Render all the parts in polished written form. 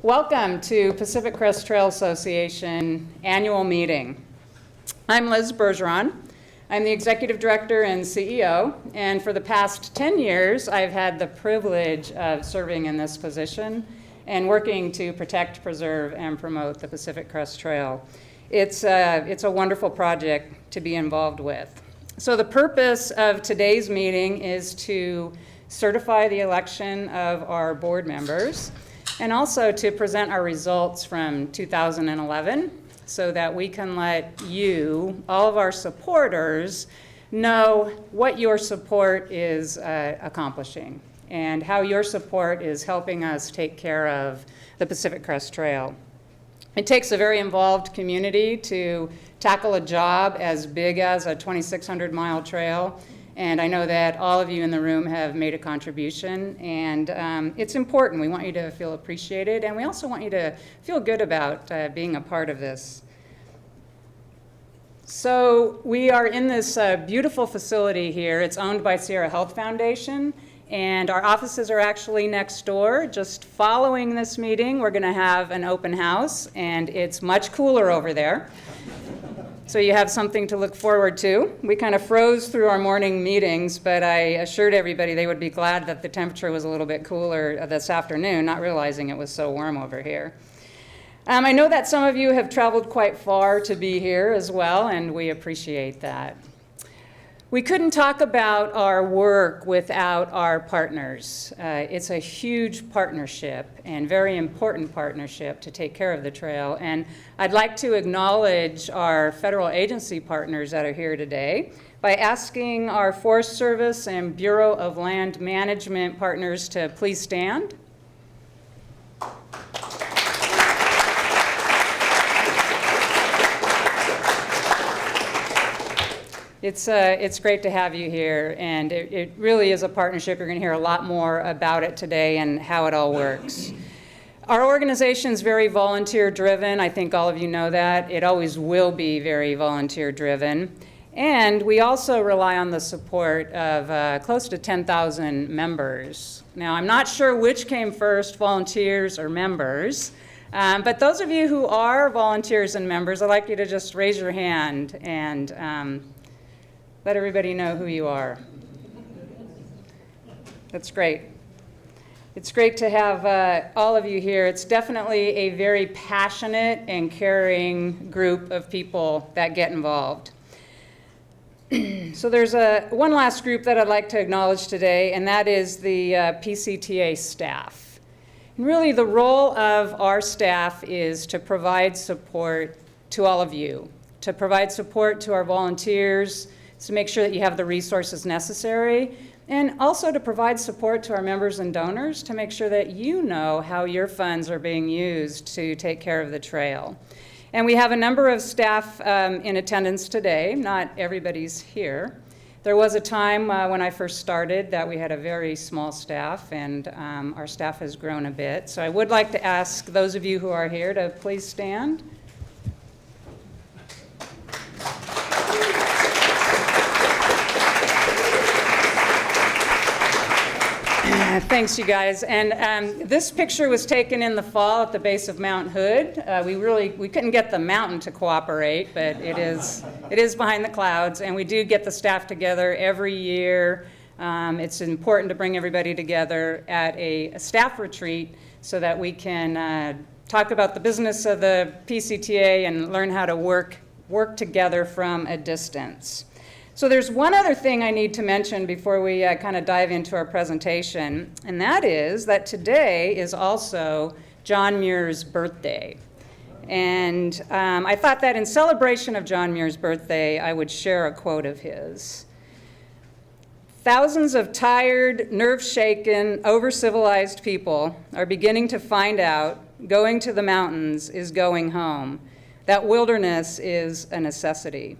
Welcome to Pacific Crest Trail Association annual meeting. I'm Liz Bergeron. I'm the Executive Director and CEO, and for the past 10 years, I've had the privilege of serving in this position and working to protect, preserve, and promote the Pacific Crest Trail. It's a wonderful project to be involved with. So the purpose of today's meeting is to certify the election of our board members and also to present our results from 2011 so that we can let you, all of our supporters, know what your support is accomplishing and how your support is helping us take care of the Pacific Crest Trail. It takes a very involved community to tackle a job as big as a 2,600-mile trail. And I know that all of you in the room have made a contribution, and it's important. We want you to feel appreciated, and we also want you to feel good about being a part of this. So we are in this beautiful facility here. It's owned by Sierra Health Foundation, and our offices are actually next door. Just following this meeting, we're going to have an open house, and it's much cooler over there. So you have something to look forward to. We kind of froze through our morning meetings, but I assured everybody they would be glad that the temperature was a little bit cooler this afternoon, not realizing it was so warm over here. I know that some of you have traveled quite far to be here as well, and we appreciate that. We couldn't talk about our work without our partners. It's a huge partnership and very important partnership to take care of the trail. And I'd like to acknowledge our federal agency partners that are here today by asking our Forest Service and Bureau of Land Management partners to please stand. It's great to have you here, and it really is a partnership. You're going to hear a lot more about it today and how it all works. Our organization is very volunteer-driven. I think all of you know that. It always will be very volunteer-driven. And we also rely on the support of close to 10,000 members. Now, I'm not sure which came first, volunteers or members. But those of you who are volunteers and members, I'd like you to just raise your hand and let everybody know who you are. That's great. It's great to have all of you here. It's definitely a very passionate and caring group of people that get involved. So there's one last group that I'd like to acknowledge today, and that is the PCTA staff. And really the role of our staff is to provide support to all of you, to provide support to our volunteers, to make sure that you have the resources necessary, and also to provide support to our members and donors to make sure that you know how your funds are being used to take care of the trail. And we have a number of staff in attendance today. Not everybody's here. There was a time when I first started that we had a very small staff, and our staff has grown a bit. So I would like to ask those of you who are here to please stand. Thanks, you guys. And this picture was taken in the fall at the base of Mount Hood. We couldn't get the mountain to cooperate, but it is behind the clouds, and we do get the staff together every year. It's important to bring everybody together at a staff retreat so that we can talk about the business of the PCTA and learn how to work together from a distance. So there's one other thing I need to mention before we kind of dive into our presentation, and that is that today is also John Muir's birthday. And I thought that in celebration of John Muir's birthday, I would share a quote of his. "Thousands of tired, nerve-shaken, over-civilized people are beginning to find out going to the mountains is going home, that wilderness is a necessity."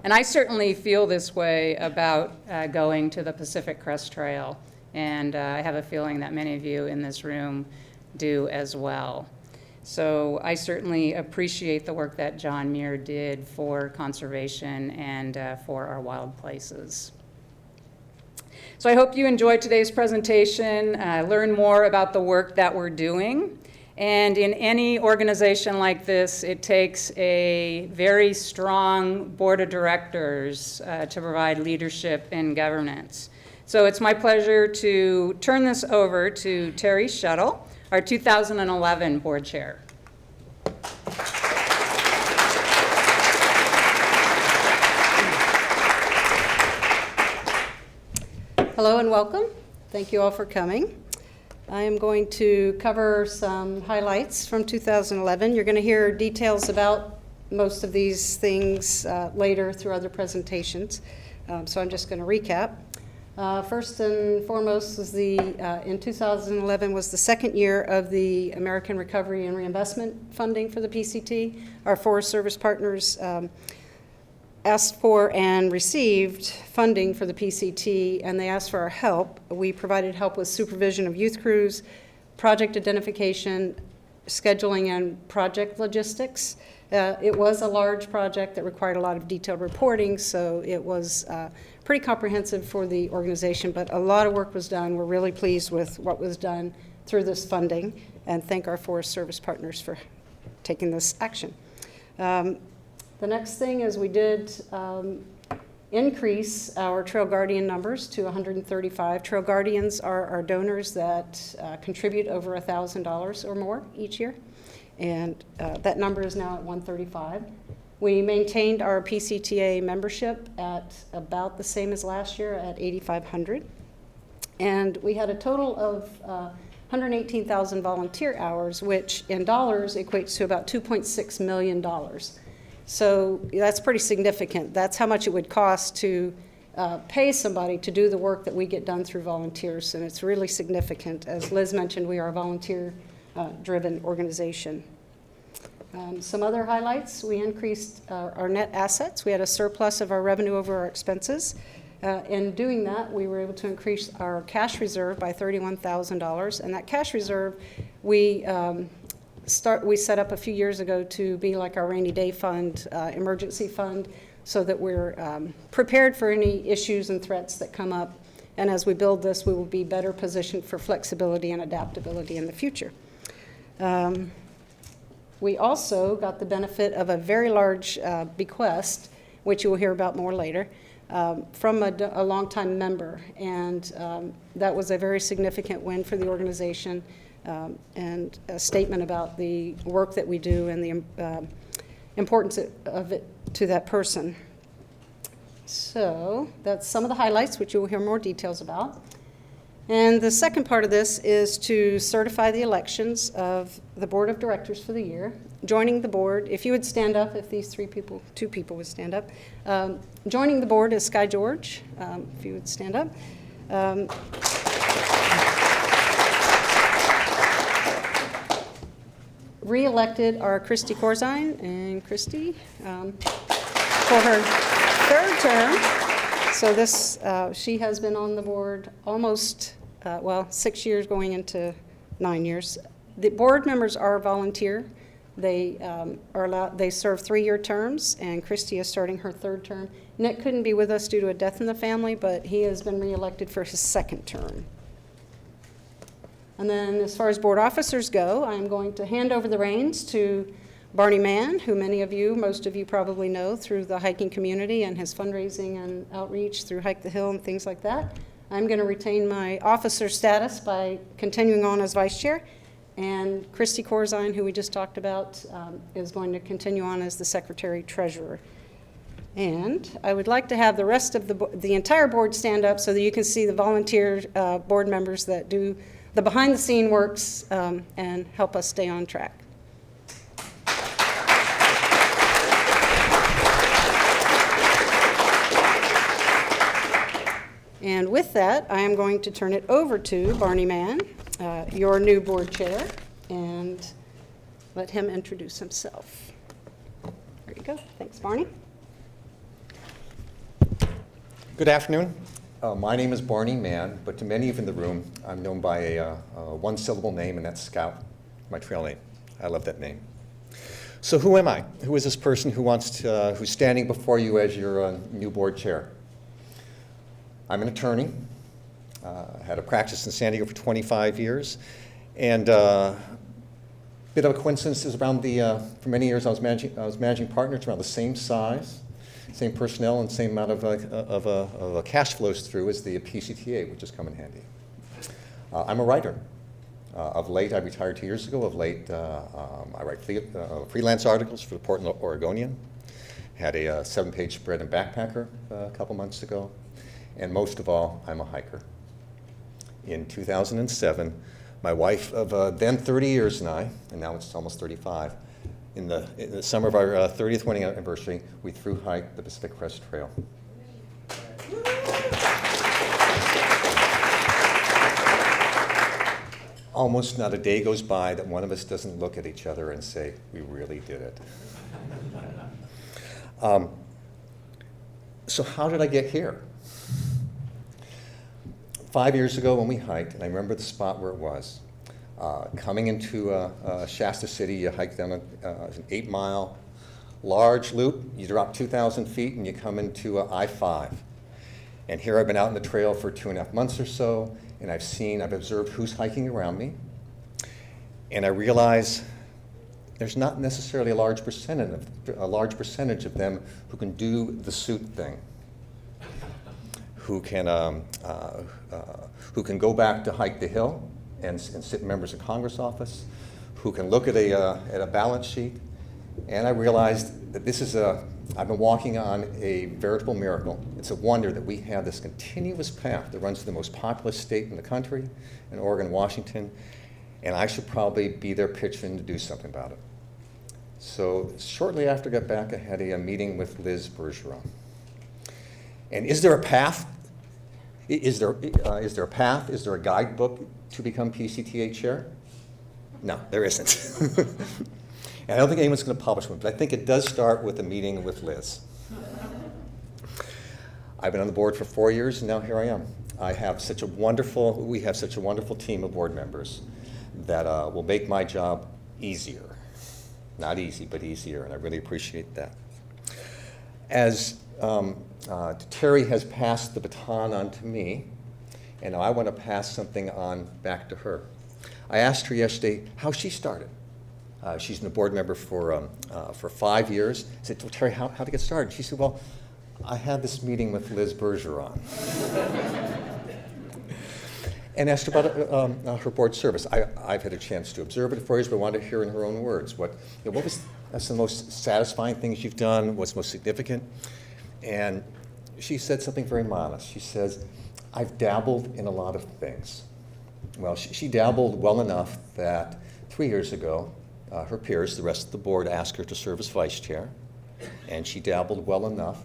And I certainly feel this way about going to the Pacific Crest Trail, and I have a feeling that many of you in this room do as well. So I certainly appreciate the work that John Muir did for conservation and for our wild places. So I hope you enjoyed today's presentation, learn more about the work that we're doing. And in any organization like this, it takes a very strong board of directors to provide leadership and governance. So it's my pleasure to turn this over to Terry Shuttle, our 2011 board chair. Hello and welcome. Thank you all for coming. I am going to cover some highlights from 2011. You're going to hear details about most of these things later through other presentations. So I'm just going to recap. First and foremost was in 2011 was the second year of the American Recovery and Reinvestment funding for the PCT. Our Forest Service partners asked for and received funding for the PCT, and they asked for our help. We provided help with supervision of youth crews, project identification, scheduling, and project logistics. It was a large project that required a lot of detailed reporting, so it was pretty comprehensive for the organization, but a lot of work was done. We're really pleased with what was done through this funding, and thank our Forest Service partners for taking this action. The next thing is we did increase our Trail Guardian numbers to 135. Trail Guardians are our donors that contribute over $1,000 or more each year, and that number is now at 135. We maintained our PCTA membership at about the same as last year at 8,500, and we had a total of 118,000 volunteer hours, which in dollars equates to about $2.6 million. So that's pretty significant. That's how much it would cost to pay somebody to do the work that we get done through volunteers, and it's really significant. As Liz mentioned, we are a volunteer-driven organization. Some other highlights: we increased our net assets. We had a surplus of our revenue over our expenses. In doing that, we were able to increase our cash reserve by $31,000, and that cash reserve we set up a few years ago to be like our rainy day fund, emergency fund, so that we're prepared for any issues and threats that come up. And as we build this, we will be better positioned for flexibility and adaptability in the future. We also got the benefit of a very large bequest, which you will hear about more later, from a longtime member. And that was a very significant win for the organization. And a statement about the work that we do and the importance of it to that person. So that's some of the highlights, which you will hear more details about. And the second part of this is to certify the elections of the board of directors for the year. Joining the board, if you would stand up, if these two people would stand up. Joining the board is Sky George, if you would stand up. Re-elected are Christy Corzine and Christy for her third term. So this, she has been on the board almost, 6 years going into 9 years. The board members are volunteer. They they serve 3-year terms, and Christy is starting her third term. Nick couldn't be with us due to a death in the family, but he has been re-elected for his second term. And then as far as board officers go, I'm going to hand over the reins to Barney Mann, who most of you probably know through the hiking community and his fundraising and outreach through Hike the Hill and things like that. I'm going to retain my officer status by continuing on as vice chair. And Christy Corzine, who we just talked about, is going to continue on as the secretary treasurer. And I would like to have the rest of the entire board stand up so that you can see the volunteer board members that do the behind-the-scene works and help us stay on track. And with that, I am going to turn it over to Barney Mann, your new board chair, and let him introduce himself. There you go. Thanks, Barney. Good afternoon. My name is Barney Mann, but to many of you in the room, I'm known by a one-syllable name, and that's Scout, my trail name. I love that name. So who am I? Who is this person who's standing before you as your new board chair? I'm an attorney. Had a practice in San Diego for 25 years, and Bit of a coincidence is around for many years I was managing partners around the same size, same personnel, and same amount of cash flows through as the PCTA, which has come in handy. I'm a writer. Of late, I retired 2 years ago. Of late, I write freelance articles for the Portland Oregonian. Had a 7-page spread in Backpacker a couple months ago. And most of all, I'm a hiker. In 2007, my wife of then 30 years and now it's almost 35, in the summer of our 30th wedding anniversary, we thru-hiked the Pacific Crest Trail. Almost not a day goes by that one of us doesn't look at each other and say, we really did it. So how did I get here? 5 years ago when we hiked, and I remember the spot where it was, coming into Shasta City, you hike down an 8-mile large loop, you drop 2,000 feet, and you come into I-5. And here I've been out on the trail for 2.5 months or so, and I've observed who's hiking around me, and I realize there's not necessarily a large percentage of them who can do the suit thing, who can go back to hike the hill and sit in members of Congress office, who can look at a balance sheet, and I realized that I've been walking on a veritable miracle. It's a wonder that we have this continuous path that runs through the most populous state in the country, in Oregon, Washington, and I should probably be there pitching to do something about it. So shortly after I got back, I had a meeting with Liz Bergeron. And is there a path? Is there a path? Is there a guidebook to become PCTA chair? No, there isn't. And I don't think anyone's going to publish one, but I think it does start with a meeting with Liz. I've been on the board for 4 years, and now here I am. We have such a wonderful team of board members that will make my job easier. Not easy, but easier, and I really appreciate that. As Terry has passed the baton on to me, and now I want to pass something on back to her. I asked her yesterday how she started. She's been a board member for 5 years. I said, well, Terry, how to get started? She said, well, I had this meeting with Liz Bergeron. And asked her about her board service. I've had a chance to observe it for years, but I wanted to hear in her own words. What was the most satisfying things you've done? What's most significant? And she said something very modest. She says, I've dabbled in a lot of things. Well, she dabbled well enough that 3 years ago, her peers, the rest of the board, asked her to serve as vice chair. And she dabbled well enough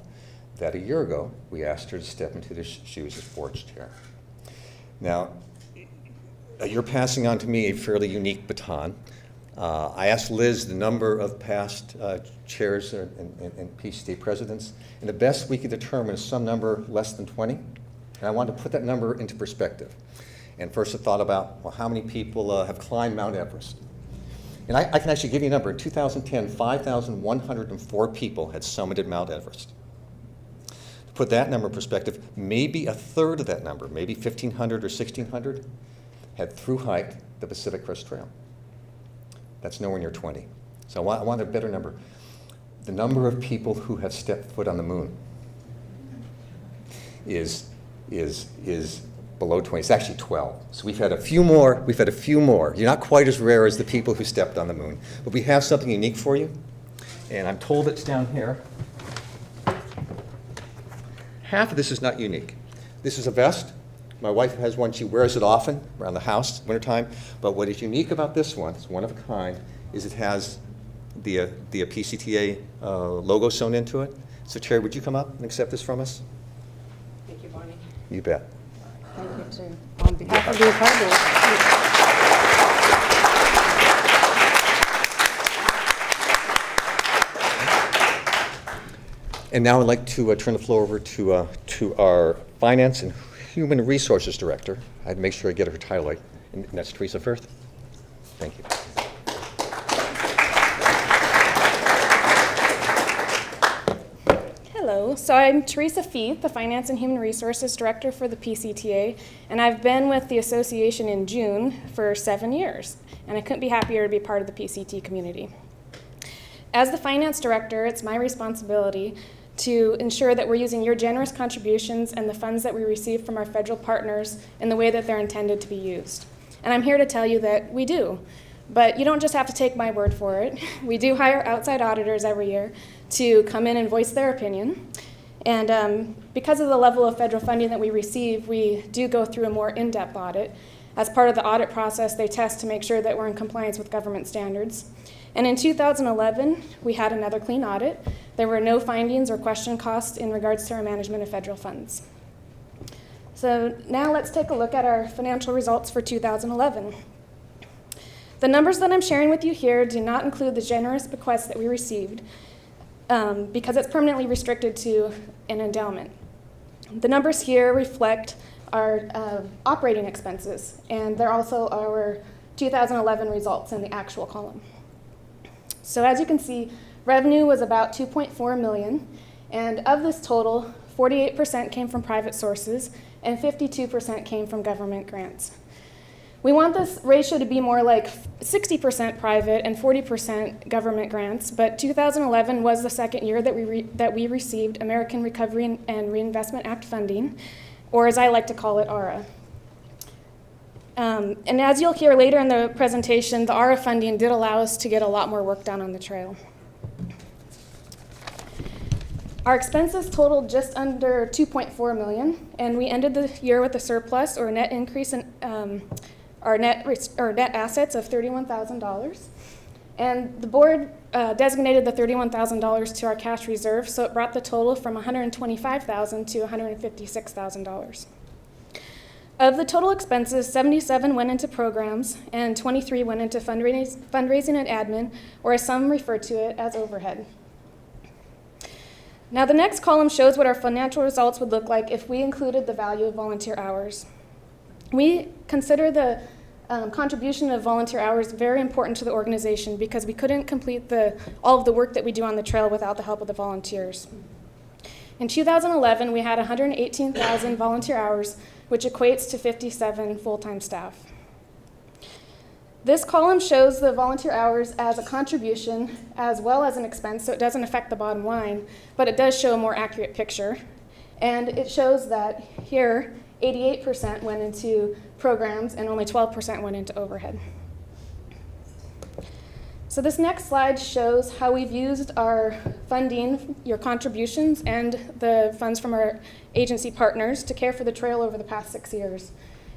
that a year ago, we asked her to step into the shoes as board chair. Now, you're passing on to me a fairly unique baton. I asked Liz the number of past chairs and PCTA presidents, and the best we could determine is some number less than 20. And I wanted to put that number into perspective. And first I thought about, well, how many people have climbed Mount Everest? And I can actually give you a number. In 2010, 5,104 people had summited Mount Everest. To put that number in perspective, maybe a third of that number, maybe 1,500 or 1,600, had thru-hiked the Pacific Crest Trail. That's nowhere near 20. So I want a better number. The number of people who have stepped foot on the moon is below 20. It's actually 12. So we've had a few more. You're not quite as rare as the people who stepped on the moon. But we have something unique for you. And I'm told it's down here. Half of this is not unique. This is a vest. My wife has one. She wears it often around the house, wintertime. But what is unique about this one, it's one of a kind, is it has the PCTA logo sewn into it. So Terry, would you come up and accept this from us? Thank you, Bonnie. You bet. Thank you, too. On behalf of the entire board. And now I'd like to turn the floor over to our Finance and Human Resources Director. I'd make sure I get her title right, and that's Teresa Firth. Thank you. Hello, so I'm Teresa Feith, the Finance and Human Resources Director for the PCTA, and I've been with the association in June for 7 years, and I couldn't be happier to be part of the PCT community. As the Finance Director, it's my responsibility to ensure that we're using your generous contributions and the funds that we receive from our federal partners in the way that they're intended to be used. And I'm here to tell you that we do. But you don't just have to take my word for it. We do hire outside auditors every year to come in and voice their opinion. And because of the level of federal funding that we receive, we do go through a more in-depth audit. As part of the audit process, they test to make sure that we're in compliance with government standards. And in 2011, we had another clean audit. There were no findings or question costs in regards to our management of federal funds. So now let's take a look at our financial results for 2011. The numbers that I'm sharing with you here do not include the generous bequests that we received because it's permanently restricted to an endowment. The numbers here reflect our operating expenses, and they're also our 2011 results in the actual column. So as you can see, revenue was about $2.4 million, and of this total, 48% came from private sources and 52% came from government grants. We want this ratio to be more like 60% private and 40% government grants, but 2011 was the second year that we received American Recovery and Reinvestment Act funding, or as I like to call it, ARA. And as you'll hear later in the presentation, the ARA funding did allow us to get a lot more work done on the trail. Our expenses totaled just under $2.4 million, and we ended the year with a surplus or a net increase in our net assets of $31,000. And the board designated the $31,000 to our cash reserve, so it brought the total from $125,000 to $156,000. Of the total expenses, 77 went into programs and 23 went into fundraising and admin, or as some refer to it as overhead. Now the next column shows what our financial results would look like if we included the value of volunteer hours. We consider the contribution of volunteer hours very important to the organization because we couldn't complete all of the work that we do on the trail without the help of the volunteers. In 2011, we had 118,000 volunteer hours, which equates to 57 full-time staff. This column shows the volunteer hours as a contribution as well as an expense, so it doesn't affect the bottom line, but it does show a more accurate picture. And it shows that here, 88% went into programs and only 12% went into overhead. So this next slide shows how we've used our funding, your contributions, and the funds from our agency partners to care for the trail over the past 6 years.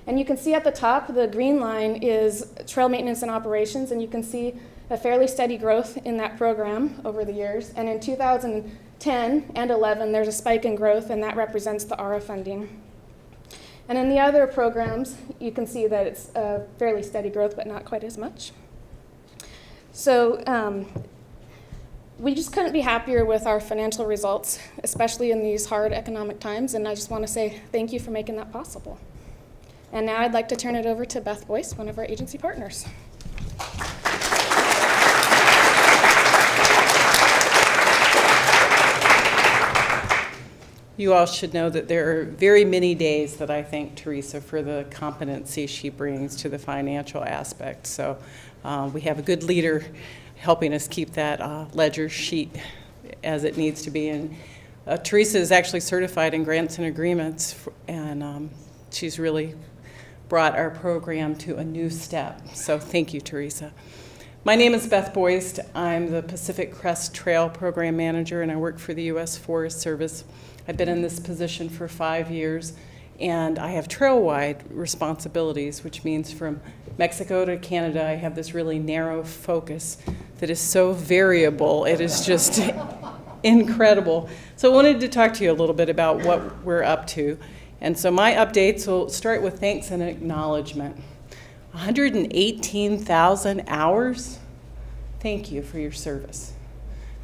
And you can see at the top, the green line is trail maintenance and operations, and you can see a fairly steady growth in that program over the years. And in 2010 and 11, there's a spike in growth, and that represents the ARA funding. And in the other programs, you can see that it's a fairly steady growth, but not quite as much. So we just couldn't be happier with our financial results, especially in these hard economic times, and I just want to say thank you for making that possible. And now I'd like to turn it over to Beth Boyce, one of our agency partners. You all should know that there are very many days that I thank Teresa for the competency she brings to the financial aspect. So we have a good leader helping us keep that ledger sheet as it needs to be. And Teresa is actually certified in grants and agreements, and she's really brought our program to a new step. So thank you, Teresa. My name is Beth Boyce. I'm the Pacific Crest Trail Program Manager, and I work for the U.S. Forest Service. I've been in this position for 5 years, and I have trail-wide responsibilities, which means from Mexico to Canada, I have this really narrow focus that is so variable. It is just incredible. So I wanted to talk to you a little bit about what we're up to. And so my updates will start with thanks and acknowledgement. 118,000 hours. Thank you for your service.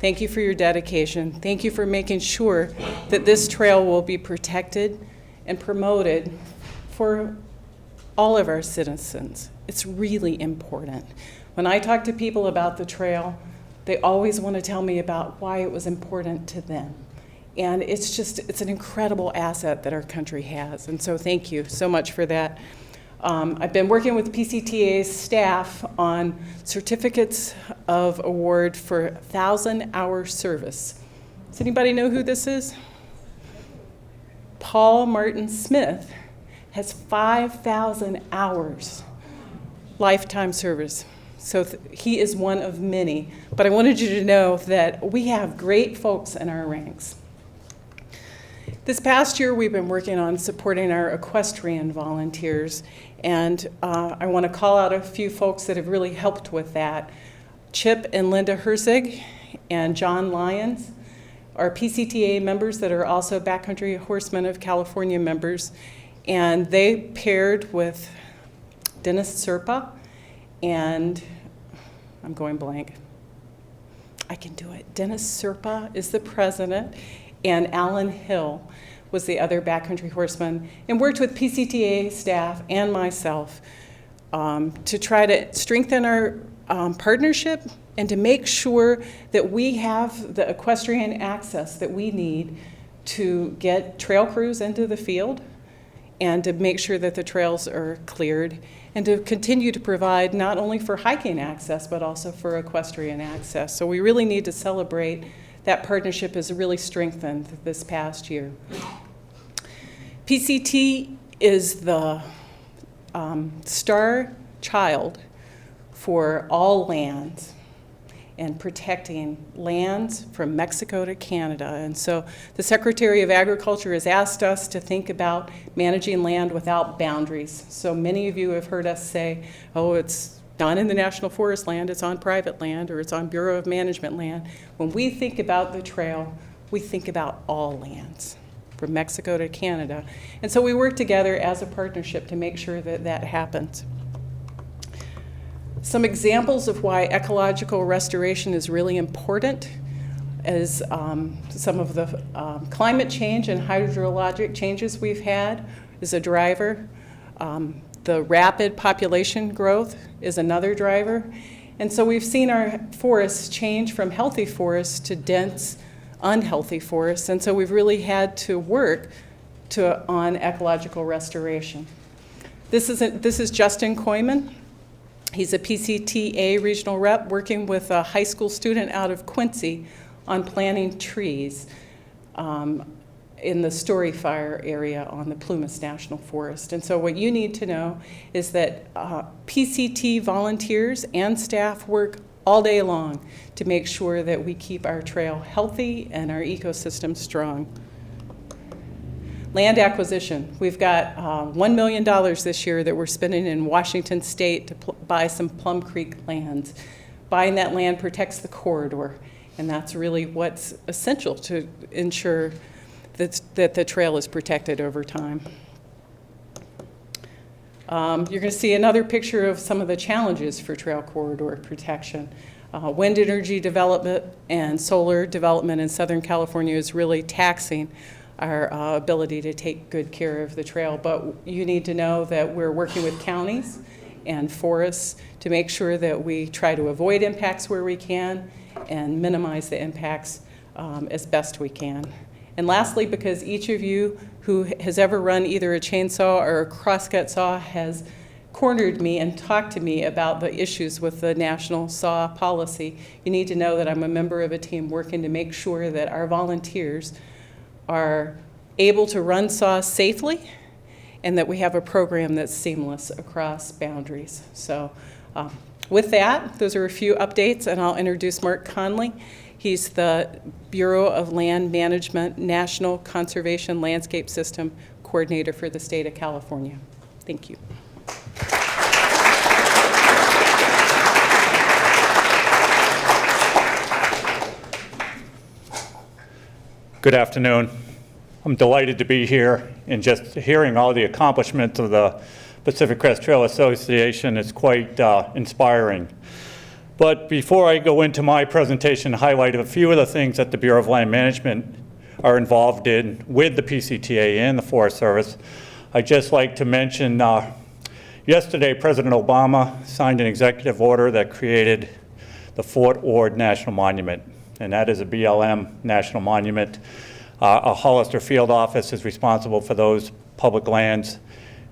Thank you for your dedication. Thank you for making sure that this trail will be protected and promoted for all of our citizens. It's really important. When I talk to people about the trail, they always want to tell me about why it was important to them. And it's an incredible asset that our country has. And so thank you so much for that. I've been working with PCTA's staff on certificates of award for 1,000-hour service. Does anybody know who this is? Paul Martin Smith has 5,000 hours lifetime service. So he is one of many. But I wanted you to know that we have great folks in our ranks. This past year, we've been working on supporting our equestrian volunteers, and I want to call out a few folks that have really helped with that. Chip and Linda Herzig and John Lyons are PCTA members that are also Backcountry Horsemen of California members, and they paired with Dennis Serpa and, I'm going blank. I can do it. Dennis Serpa is the president, and Alan Hill was the other backcountry horseman, and worked with PCTA staff and myself to try to strengthen our partnership and to make sure that we have the equestrian access that we need to get trail crews into the field and to make sure that the trails are cleared and to continue to provide not only for hiking access but also for equestrian access. So we really need to celebrate that partnership has really strengthened this past year. PCT is the star child for all lands and protecting lands from Mexico to Canada. And so the Secretary of Agriculture has asked us to think about managing land without boundaries. So many of you have heard us say, oh, it's not in the National Forest land, it's on private land, or it's on Bureau of Management land. When we think about the trail, we think about all lands, from Mexico to Canada. And so we work together as a partnership to make sure that that happens. Some examples of why ecological restoration is really important is some of the climate change and hydrologic changes we've had is a driver. The rapid population growth is another driver. And so we've seen our forests change from healthy forests to dense, unhealthy forests. And so we've really had to work on ecological restoration. This is Justin Koyman. He's a PCTA regional rep working with a high school student out of Quincy on planting trees in the Story Fire area on the Plumas National Forest. And so what you need to know is that PCT volunteers and staff work all day long to make sure that we keep our trail healthy and our ecosystem strong. Land acquisition. We've got $1 million this year that we're spending in Washington State to buy some Plum Creek lands. Buying that land protects the corridor, and that's really what's essential to ensure that the trail is protected over time. You're going to see another picture of some of the challenges for trail corridor protection. Wind energy development and solar development in Southern California is really taxing our ability to take good care of the trail. But you need to know that we're working with counties and forests to make sure that we try to avoid impacts where we can and minimize the impacts as best we can. And lastly, because each of you who has ever run either a chainsaw or a crosscut saw has cornered me and talked to me about the issues with the national saw policy, you need to know that I'm a member of a team working to make sure that our volunteers are able to run saws safely and that we have a program that's seamless across boundaries. So with that, those are a few updates, and I'll introduce Mark Conley. He's the Bureau of Land Management National Conservation Landscape System Coordinator for the state of California. Thank you. Good afternoon. I'm delighted to be here, and just hearing all the accomplishments of the Pacific Crest Trail Association is quite inspiring. But before I go into my presentation, highlight a few of the things that the Bureau of Land Management are involved in with the PCTA and the Forest Service. I'd just like to mention yesterday President Obama signed an executive order that created the Fort Ord National Monument, and that is a BLM national monument. A Hollister field office is responsible for those public lands,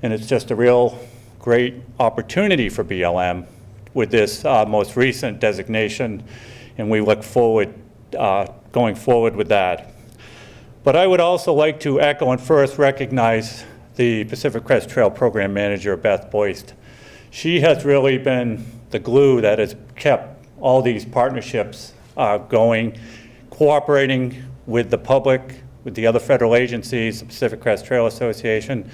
and it's just a real great opportunity for BLM with this most recent designation, and we look forward going forward with that. But I would also like to echo and first recognize the Pacific Crest Trail Program Manager, Beth Boyst. She has really been the glue that has kept all these partnerships going, cooperating with the public, with the other federal agencies, the Pacific Crest Trail Association,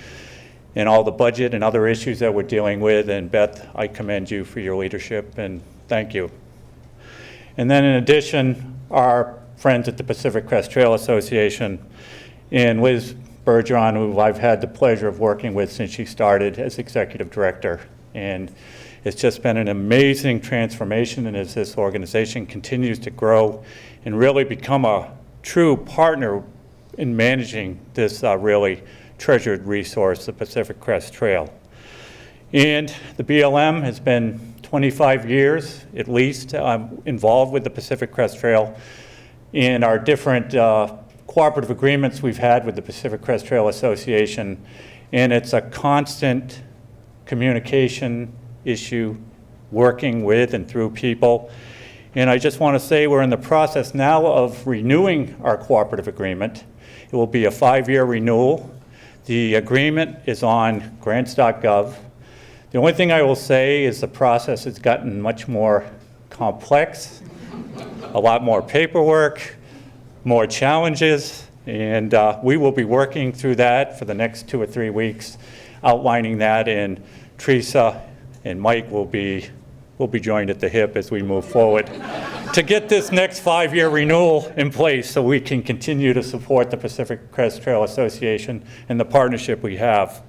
and all the budget and other issues that we're dealing with. And Beth, I commend you for your leadership, and thank you. And then in addition, our friends at the Pacific Crest Trail Association and Liz Bergeron, who I've had the pleasure of working with since she started as executive director. And it's just been an amazing transformation, and as this organization continues to grow and really become a true partner in managing this really treasured resource, the Pacific Crest Trail. And the BLM has been 25 years at least involved with the Pacific Crest Trail in our different cooperative agreements we've had with the Pacific Crest Trail Association, and it's a constant communication issue, working with and through people. And I just want to say we're in the process now of renewing our cooperative agreement. It will be a 5-year renewal. The agreement is on grants.gov. The only thing I will say is the process has gotten much more complex, a lot more paperwork, more challenges, and we will be working through that for the next 2 or 3 weeks, outlining that, and Teresa and Mike will be joined at the hip as we move forward to get this next 5-year renewal in place so we can continue to support the Pacific Crest Trail Association and the partnership we have.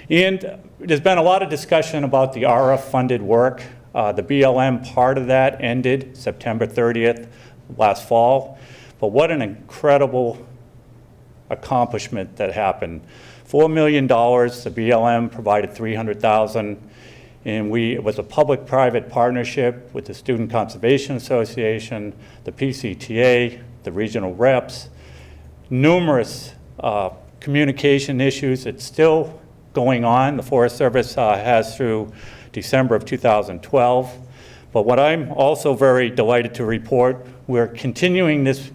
And there's been a lot of discussion about the ARA funded work. The BLM part of that ended September 30th last fall. But what an incredible accomplishment that happened. $4 million, the BLM provided $300,000, and it was a public-private partnership with the Student Conservation Association, the PCTA, the regional reps, numerous communication issues. It's still going on. The Forest Service has through December of 2012. But what I'm also very delighted to report, we're continuing this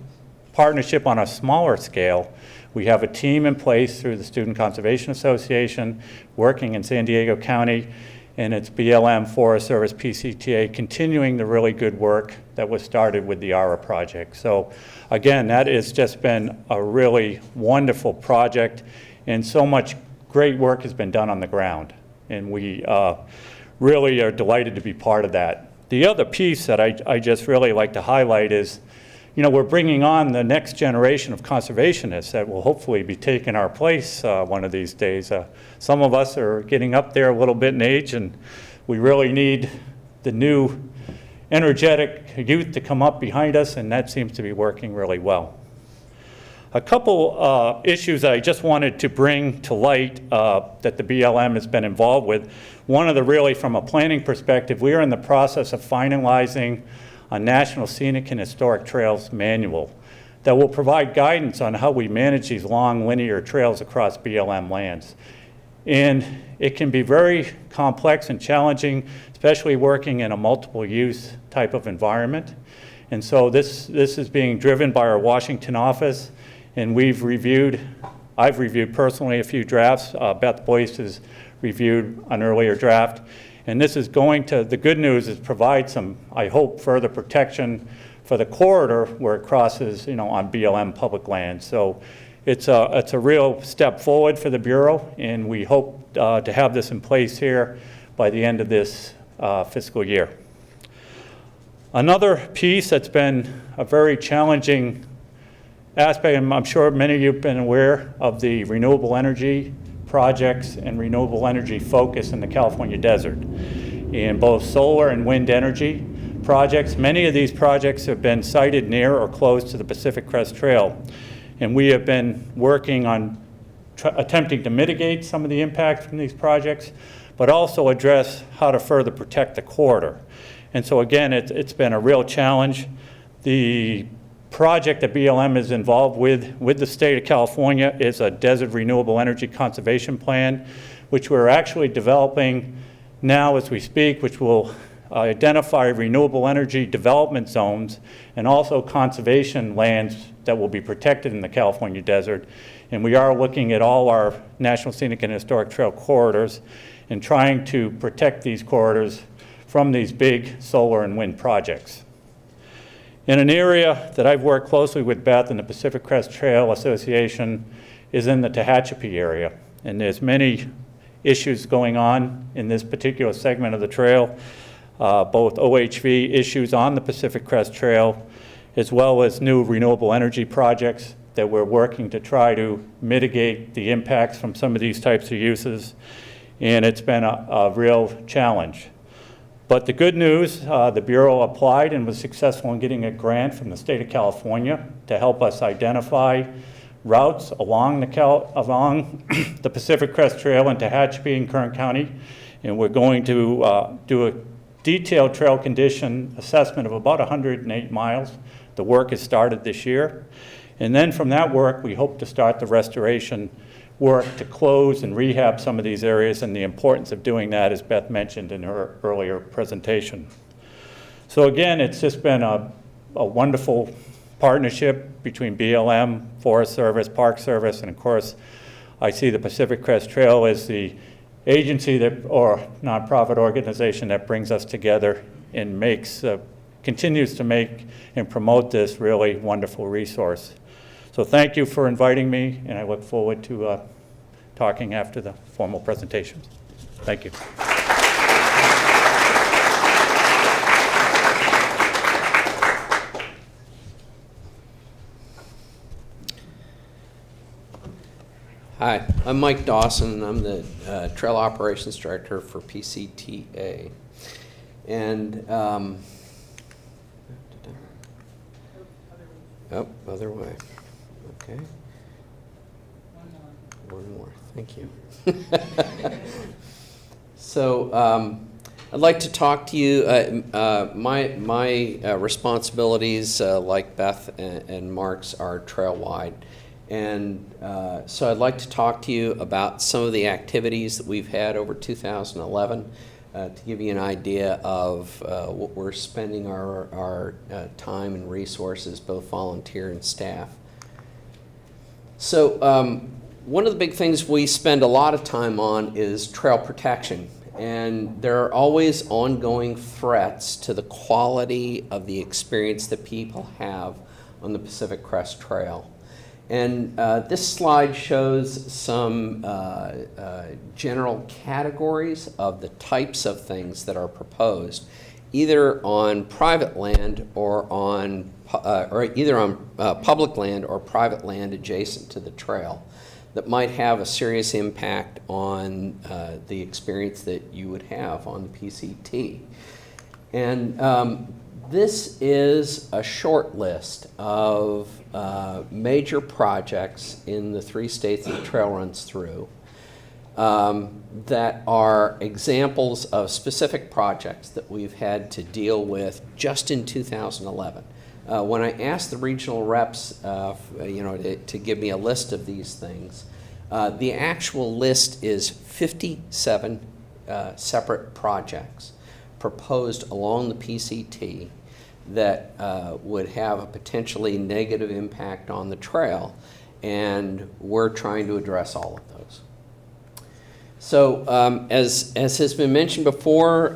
partnership on a smaller scale. We have a team in place through the Student Conservation Association working in San Diego County, and it's BLM, Forest Service, PCTA, continuing the really good work that was started with the ARA project. So again, that has just been a really wonderful project, and so much great work has been done on the ground, and we really are delighted to be part of that. The other piece that I just really like to highlight is, you know, we're bringing on the next generation of conservationists that will hopefully be taking our place one of these days. Some of us are getting up there a little bit in age, and we really need the new energetic youth to come up behind us, and that seems to be working really well. A couple issues that I just wanted to bring to light that the BLM has been involved with. One of the really, from a planning perspective, we are in the process of finalizing a National Scenic and Historic Trails Manual that will provide guidance on how we manage these long linear trails across BLM lands. And it can be very complex and challenging, especially working in a multiple use type of environment. And so this is being driven by our Washington office, and I've reviewed personally a few drafts. Beth Boyce has reviewed an earlier draft. And this is going to, the good news is provide some, I hope, further protection for the corridor where it crosses, you know, on BLM public land. So it's a real step forward for the Bureau, and we hope to have this in place here by the end of this fiscal year. Another piece that's been a very challenging aspect, and I'm sure many of you have been aware of the renewable energy projects and renewable energy focus in the California desert. In both solar and wind energy projects, many of these projects have been sited near or close to the Pacific Crest Trail. And we have been working on attempting to mitigate some of the impact from these projects, but also address how to further protect the corridor. And so again, it's been a real challenge. The project that BLM is involved with the state of California is a Desert Renewable Energy Conservation Plan, which we're actually developing now as we speak, which will identify renewable energy development zones and also conservation lands that will be protected in the California desert. And we are looking at all our National Scenic and Historic Trail corridors and trying to protect these corridors from these big solar and wind projects. In an area that I've worked closely with Beth and the Pacific Crest Trail Association is in the Tehachapi area. And there's many issues going on in this particular segment of the trail, both OHV issues on the Pacific Crest Trail, as well as new renewable energy projects that we're working to try to mitigate the impacts from some of these types of uses. And it's been a real challenge. But the good news, the Bureau applied and was successful in getting a grant from the state of California to help us identify routes along the Pacific Crest Trail in Tehachapi and Kern County. And we're going to do a detailed trail condition assessment of about 108 miles. The work has started this year. And then from that work, we hope to start the restoration work to close and rehab some of these areas, and the importance of doing that, as Beth mentioned in her earlier presentation. So again, it's just been a wonderful partnership between BLM, Forest Service, Park Service, and of course, I see the Pacific Crest Trail as the agency that, or nonprofit organization that brings us together and continues to make and promote this really wonderful resource. So thank you for inviting me, and I look forward to talking after the formal presentations. Thank you. Hi, I'm Mike Dawson, and I'm the Trail Operations Director for PCTA. And, oh, other way. Okay. One more. Thank you. So I'd like to talk to you. My responsibilities, like Beth and Mark's, are trail-wide. And so I'd like to talk to you about some of the activities that we've had over 2011 to give you an idea of what we're spending our time and resources, both volunteer and staff. So one of the big things we spend a lot of time on is trail protection. And there are always ongoing threats to the quality of the experience that people have on the Pacific Crest Trail. And this slide shows some general categories of the types of things that are proposed, either on private land or on public land or private land adjacent to the trail, that might have a serious impact on the experience that you would have on the PCT. And this is a short list of major projects in the 3 states that the trail runs through that are examples of specific projects that we've had to deal with just in 2011. When I asked the regional reps to give me a list of these things, the actual list is 57 separate projects proposed along the PCT that would have a potentially negative impact on the trail, and we're trying to address all of those. So as has been mentioned before,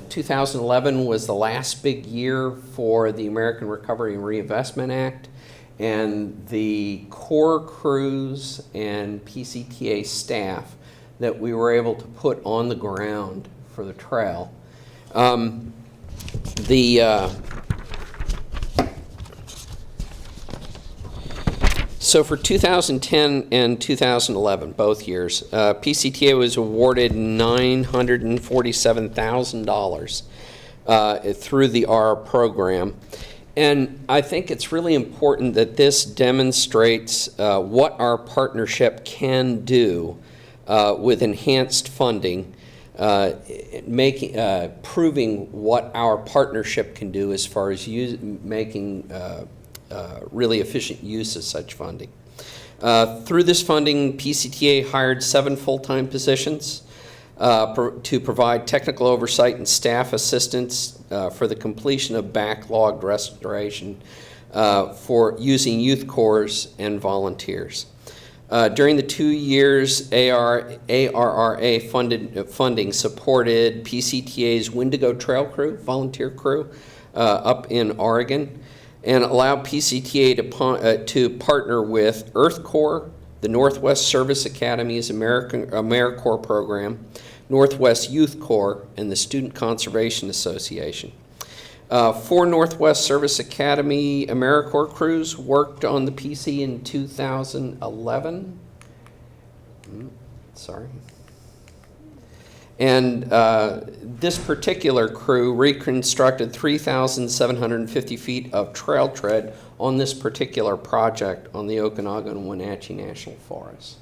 2011 was the last big year for the American Recovery and Reinvestment Act, and the core crews and PCTA staff that we were able to put on the ground for the trail. So for 2010 and 2011, both years, PCTA was awarded $947,000 through the R program. And I think it's really important that this demonstrates what our partnership can do with enhanced funding proving what our partnership can do as far as making really efficient use of such funding. Through this funding, PCTA hired 7 full-time positions to provide technical oversight and staff assistance for the completion of backlogged restoration for using youth corps and volunteers. During the 2 years, ARRA funding supported PCTA's Wendigo Trail Crew, volunteer crew, up in Oregon, and allowed PCTA to partner with Earth Corps, the Northwest Service Academy's AmeriCorps program, Northwest Youth Corps, and the Student Conservation Association. 4 Northwest Service Academy AmeriCorps crews worked on the PC in 2011. Sorry. And this particular crew reconstructed 3,750 feet of trail tread on this particular project on the Okanagan and Wenatchee National Forest.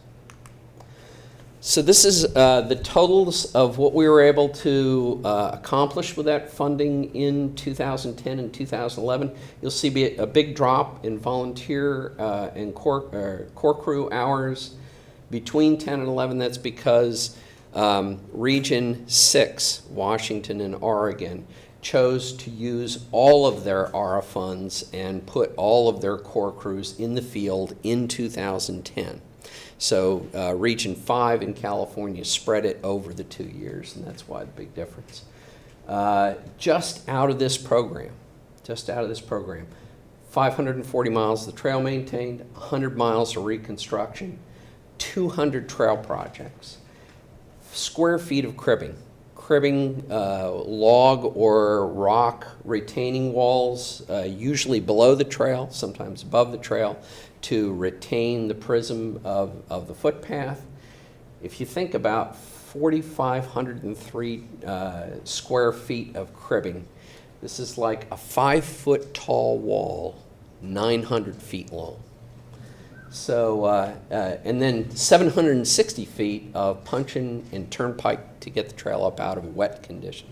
So this is the totals of what we were able to accomplish with that funding in 2010 and 2011. You'll see a big drop in volunteer and core crew hours between 10 and 11. That's because Region 6, Washington and Oregon, chose to use all of their ARA funds and put all of their core crews in the field in 2010. So Region 5 in California spread it over the 2 years, and that's why the big difference. Just out of this program, 540 miles of the trail maintained, 100 miles of reconstruction, 200 trail projects, square feet of cribbing, log or rock retaining walls, usually below the trail, sometimes above the trail, to retain the prism of the footpath. If you think about 4,503 square feet of cribbing, this is like a 5-foot tall wall, 900 feet long. So, and then 760 feet of puncheon and turnpike to get the trail up out of wet conditions.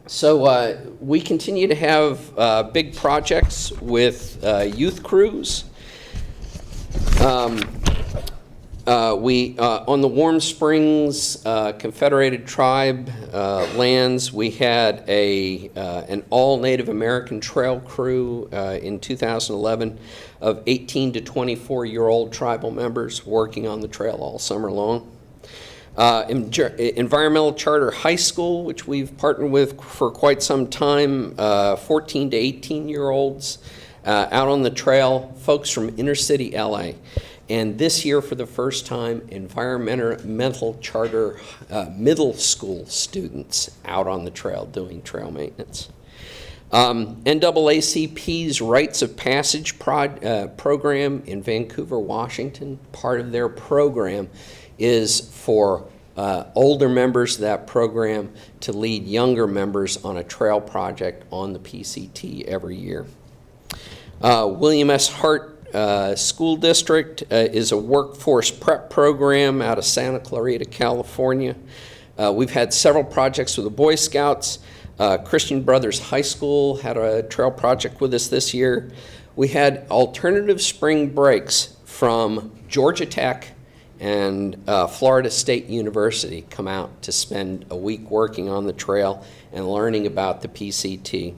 So we continue to have big projects with youth crews. On the Warm Springs Confederated Tribe lands, we had an all Native American trail crew in 2011 of 18 to 24-year-old tribal members working on the trail all summer long. Environmental Charter High School, which we've partnered with for quite some time, 14 to 18-year-olds out on the trail, folks from inner city LA. And this year, for the first time, Environmental Charter middle school students out on the trail doing trail maintenance. NAACP's Rites of Passage program in Vancouver, Washington, part of their program is for older members of that program to lead younger members on a trail project on the PCT every year. William S. Hart School District is a workforce prep program out of Santa Clarita, California. We've had several projects with the Boy Scouts. Christian Brothers High School had a trail project with us this year. We had alternative spring breaks from Georgia Tech and Florida State University come out to spend a week working on the trail and learning about the PCT.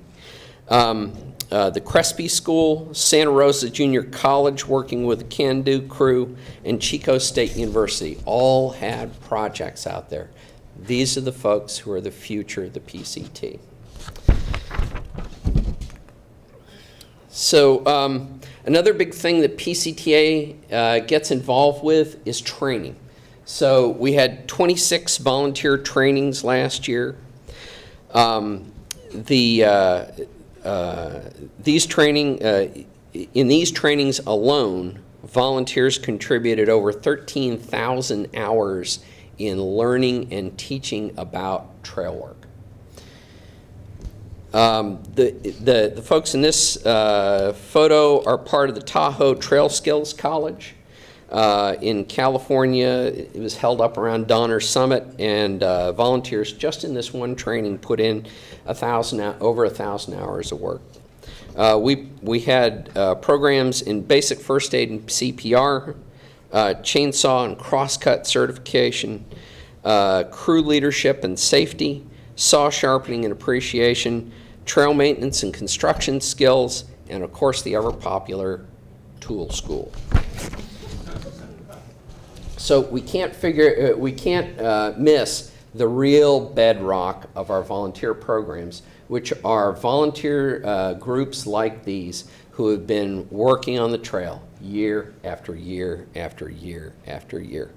The Crespi School, Santa Rosa Junior College working with the Can-Do crew, and Chico State University all had projects out there. These are the folks who are the future of the PCT. So another big thing that PCTA gets involved with is training. So we had 26 volunteer trainings last year. In these trainings alone, volunteers contributed over 13,000 hours in learning and teaching about trail work. The folks in this photo are part of the Tahoe Trail Skills College. In California, it was held up around Donner Summit, and volunteers just in this one training put in over 1,000 hours of work. We had programs in basic first aid and CPR, chainsaw and crosscut certification, crew leadership and safety, saw sharpening and appreciation, trail maintenance and construction skills, and of course the ever popular tool school. So we can't miss the real bedrock of our volunteer programs, which are volunteer groups like these who have been working on the trail year after year after year after year.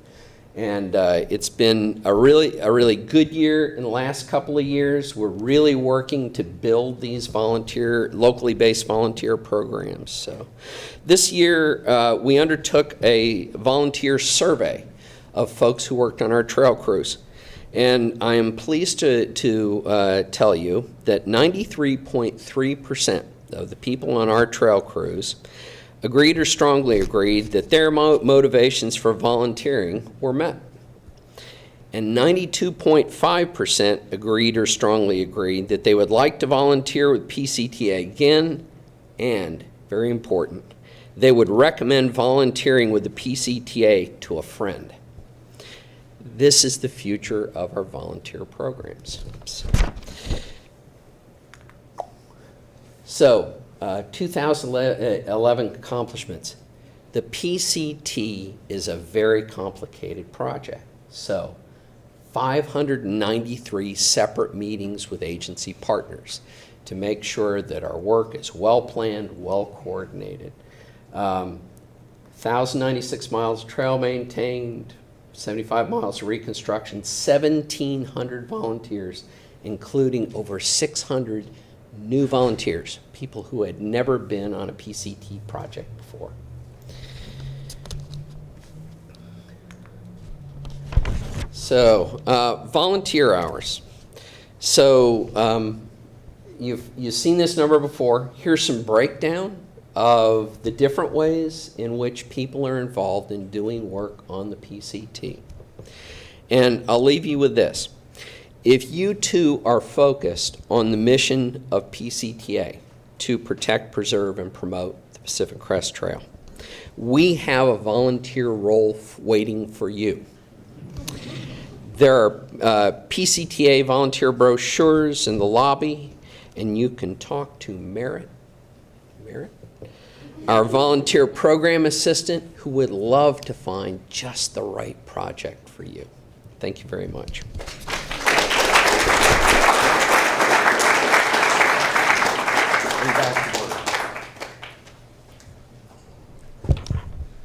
And it's been a really good year in the last couple of years. We're really working to build these locally based volunteer programs. So this year we undertook a volunteer survey of folks who worked on our trail crews. And I am pleased to tell you that 93.3% of the people on our trail crews agreed or strongly agreed that their motivations for volunteering were met. And 92.5% agreed or strongly agreed that they would like to volunteer with PCTA again, and, very important, they would recommend volunteering with the PCTA to a friend. This is the future of our volunteer programs. So 2011 accomplishments. The PCT is a very complicated project. So 593 separate meetings with agency partners to make sure that our work is well planned, well coordinated. 1,096 miles of trail maintained, 75 miles of reconstruction, 1,700 volunteers, including over 600 new volunteers, people who had never been on a PCT project before. So, volunteer hours. So, you've seen this number before. Here's some breakdown of the different ways in which people are involved in doing work on the PCT. And I'll leave you with this. If you too are focused on the mission of PCTA to protect, preserve, and promote the Pacific Crest Trail, we have a volunteer role waiting for you. There are PCTA volunteer brochures in the lobby, and you can talk to Merritt, our volunteer program assistant, who would love to find just the right project for you. Thank you very much.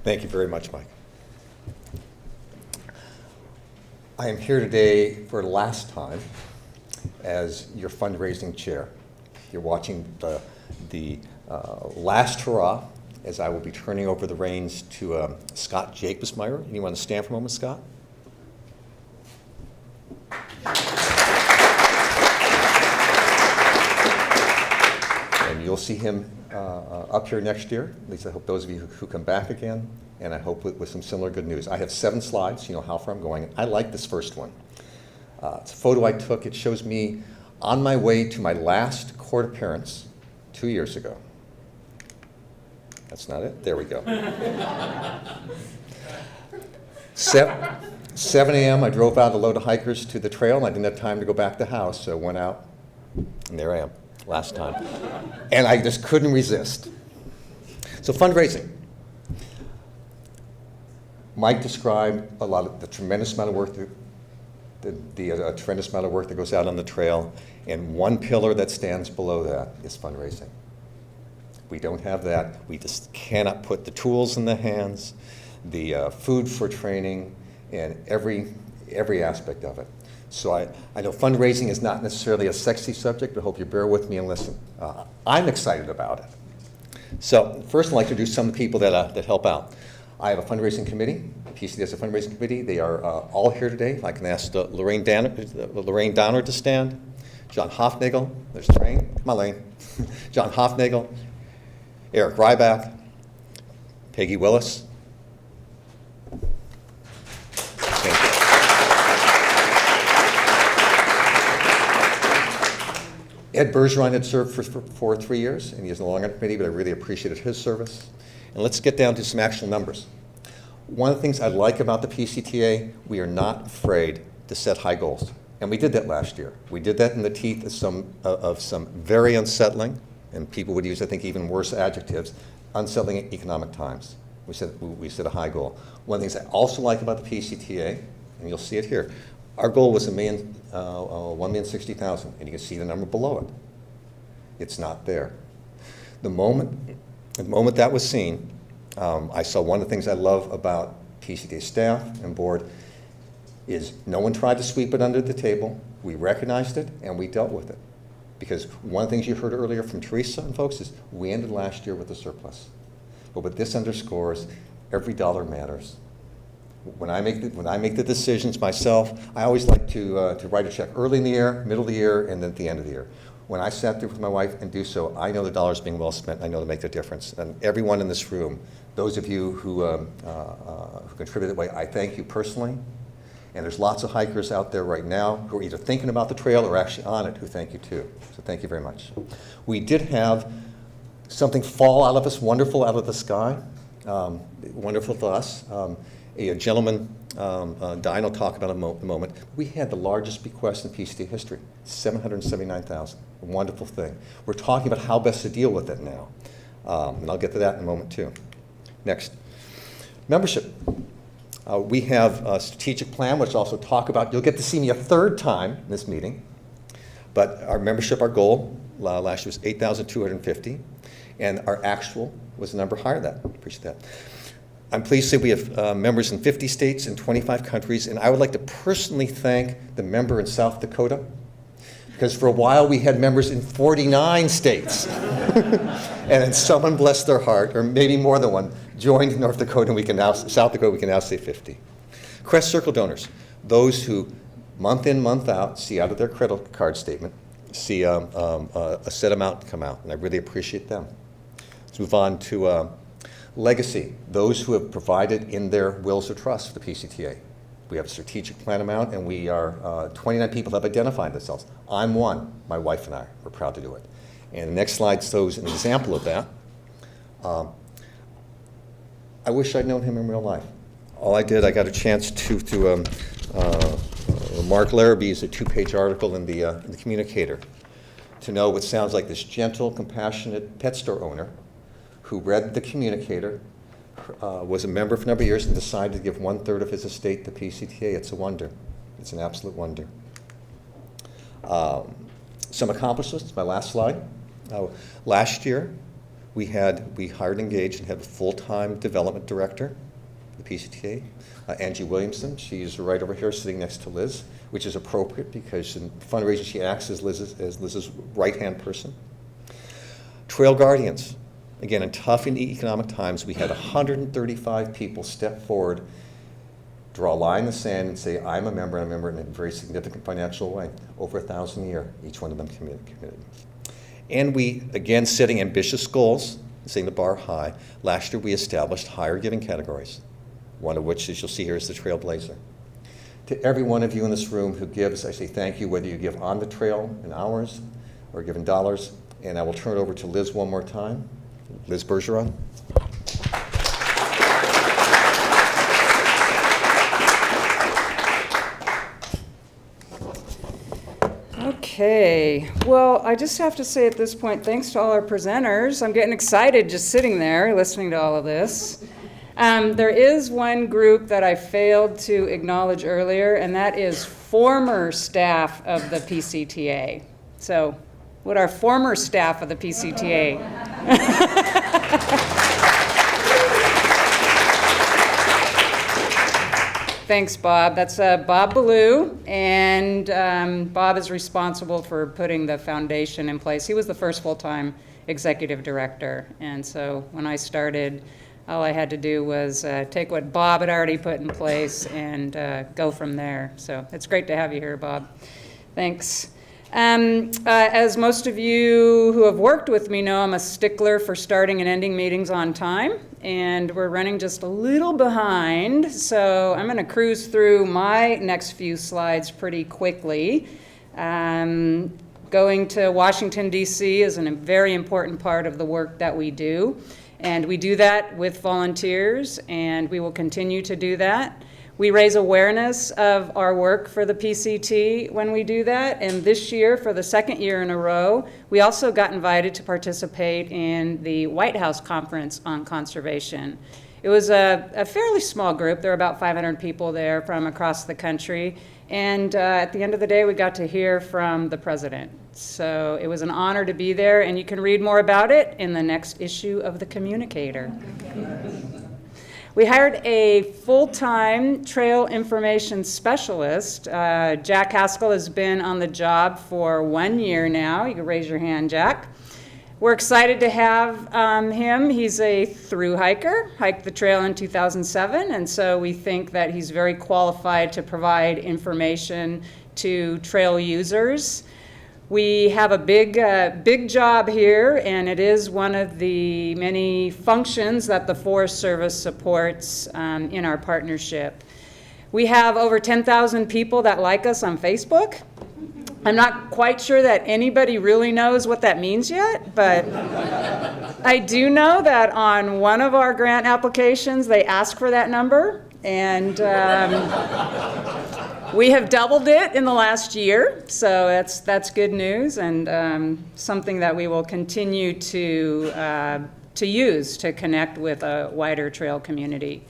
Thank you very much, Mike. I am here today for the last time as your fundraising chair. You're watching the last hurrah as I will be turning over the reins to Scott Jacobsmeyer. You want to stand for a moment, Scott? And you'll see him up here next year. At least I hope those of you who come back again, and I hope with some similar good news. I have 7 slides, you know how far I'm going. I like this first one. It's a photo I took. It shows me on my way to my last court appearance 2 years ago. That's not it? There we go. 7 a.m., I drove out a load of hikers to the trail, and I didn't have time to go back to the house, so I went out, and there I am, last time. And I just couldn't resist. So fundraising. Mike described a lot of the tremendous amount of work tremendous amount of work that goes out on the trail, and one pillar that stands below that is fundraising. We don't have that. We just cannot put the tools in the hands, the food for training, and every aspect of it. So I know fundraising is not necessarily a sexy subject, but I hope you bear with me and listen. I'm excited about it. So first I'd like to introduce some of the people that help out. I have a fundraising committee. PCTA has a fundraising committee. They are all here today. I can ask Lorraine Donner to stand. John Hofnagel. There's Lorraine. Come on, Lane. John Hofnagel. Eric Ryback. Peggy Willis. Ed Bergeron had served for 3 years, and he is no longer on the committee, but I really appreciated his service. And let's get down to some actual numbers. One of the things I like about the PCTA, we are not afraid to set high goals. And we did that last year. We did that in the teeth of some very unsettling, and people would use, I think, even worse adjectives, unsettling economic times. We set a high goal. One of the things I also like about the PCTA, and you'll see it here, our goal was $1,060,000, and you can see the number below it. It's not there. The moment that was seen, I saw one of the things I love about PCTA staff and board is no one tried to sweep it under the table. We recognized it and we dealt with it. Because one of the things you heard earlier from Teresa and folks is we ended last year with a surplus. But what this underscores, every dollar matters. When I make the decisions myself, I always like to write a check early in the year, middle of the year, and then at the end of the year. When I sat there with my wife and do so, I know the dollar's being well spent. I know to make the difference. And everyone in this room, those of you who contribute that way, I thank you personally. And there's lots of hikers out there right now who are either thinking about the trail or actually on it who thank you too. So thank you very much. We did have something fall out of us, wonderful out of the sky, wonderful to us. A gentleman, Diane will talk about in a moment. We had the largest bequest in PCTA history, $779,000. A wonderful thing. We're talking about how best to deal with it now. And I'll get to that in a moment too. Next. Membership. We have a strategic plan, which I'll also talk about. You'll get to see me a third time in this meeting. But our membership, our goal last year was 8,250. And our actual was a number higher than that. Appreciate that. I'm pleased to say we have members in 50 states and 25 countries, and I would like to personally thank the member in South Dakota, because for a while we had members in 49 states. And then someone, bless their heart, or maybe more than one, joined North Dakota, and South Dakota, we can now say 50. Crest Circle donors, those who month in, month out, see out of their credit card statement, see a set amount come out, and I really appreciate them. Let's move on to legacy, those who have provided in their wills of trust for the PCTA. We have a strategic plan amount, and we are 29 people have identified themselves. I'm one, my wife and I. We're proud to do it. And the next slide shows an example of that. I wish I'd known him in real life. All I did, I got a chance to Mark Larrabee's a 2-page article in the Communicator to know what sounds like this gentle, compassionate pet store owner who read the Communicator, was a member for a number of years and decided to give 1/3 of his estate to PCTA. It's a wonder. It's an absolute wonder. Some accomplishments, my last slide. Last year, we hired and engaged and had a full-time development director for the PCTA, Angie Williamson. She's right over here sitting next to Liz, which is appropriate because in fundraising she acts as Liz's right-hand person. Trail Guardians. Again, in tough and economic times, we had 135 people step forward, draw a line in the sand, and say, I'm a member, and I'm a member in a very significant financial way. Over 1,000 a year, each one of them committed. And we, again, setting ambitious goals, setting the bar high. Last year, we established higher giving categories, one of which, as you'll see here, is the Trailblazer. To every one of you in this room who gives, I say thank you, whether you give on the trail in hours or give in dollars. And I will turn it over to Liz one more time. Liz Bergeron. Okay, well, I just have to say at this point, thanks to all our presenters. I'm getting excited just sitting there listening to all of this. There is one group that I failed to acknowledge earlier, and that is former staff of the PCTA. So, would our former staff of the PCTA? Thanks, Bob. That's Bob Ballou, and Bob is responsible for putting the foundation in place. He was the first full-time executive director, and so when I started, all I had to do was take what Bob had already put in place and go from there. So it's great to have you here, Bob. Thanks. As most of you who have worked with me know, I'm a stickler for starting and ending meetings on time, and we're running just a little behind, so I'm going to cruise through my next few slides pretty quickly. Going to Washington, D.C. is a very important part of the work that we do. And we do that with volunteers, and we will continue to do that. We raise awareness of our work for the PCT when we do that. And this year, for the second year in a row, we also got invited to participate in the White House Conference on Conservation. It was a fairly small group. There were about 500 people there from across the country. And at the end of the day, we got to hear from the president. So it was an honor to be there, and you can read more about it in the next issue of The Communicator. We hired a full-time trail information specialist. Jack Haskell has been on the job for 1 year now. You can raise your hand, Jack. We're excited to have him. He's a through hiker, hiked the trail in 2007, and so we think that he's very qualified to provide information to trail users. We have a big job here, and it is one of the many functions that the Forest Service supports in our partnership. We have over 10,000 people that like us on Facebook. I'm not quite sure that anybody really knows what that means yet, but I do know that on one of our grant applications, they ask for that number, and we have doubled it in the last year, so that's good news, and something that we will continue to use to connect with a wider trail community.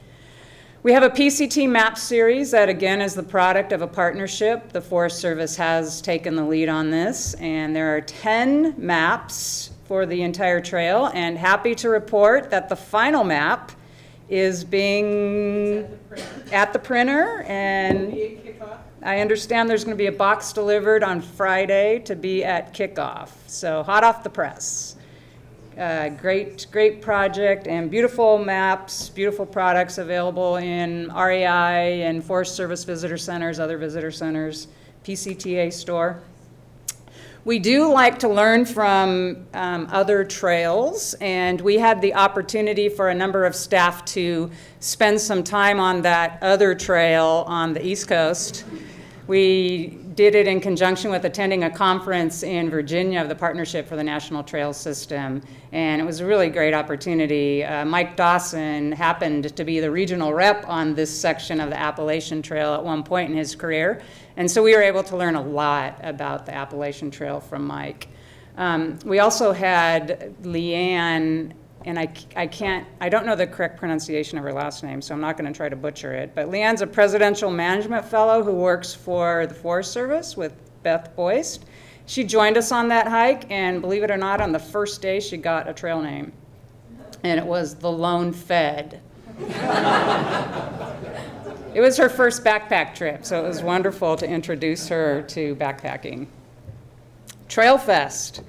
We have a PCT map series that, again, is the product of a partnership. The Forest Service has taken the lead on this, and there are 10 maps for the entire trail, and happy to report that the final map is being at the printer, and I understand there's going to be a box delivered on Friday to be at kickoff. So hot off the press. Great project, and beautiful maps, beautiful products available in REI and Forest Service visitor centers, other visitor centers, PCTA store. We do like to learn from other trails, and we had the opportunity for a number of staff to spend some time on that other trail on the East Coast. We did it in conjunction with attending a conference in Virginia of the Partnership for the National Trail System, and it was a really great opportunity. Mike Dawson happened to be the regional rep on this section of the Appalachian Trail at one point in his career, and so we were able to learn a lot about the Appalachian Trail from Mike. We also had Leanne, and I don't know the correct pronunciation of her last name, so I'm not going to try to butcher it, but Leanne's a Presidential Management Fellow who works for the Forest Service with Beth Boyst. She joined us on that hike, and believe it or not, on the first day she got a trail name, and it was the Lone Fed. It was her first backpack trip, so it was wonderful to introduce her to backpacking. Trail Fest.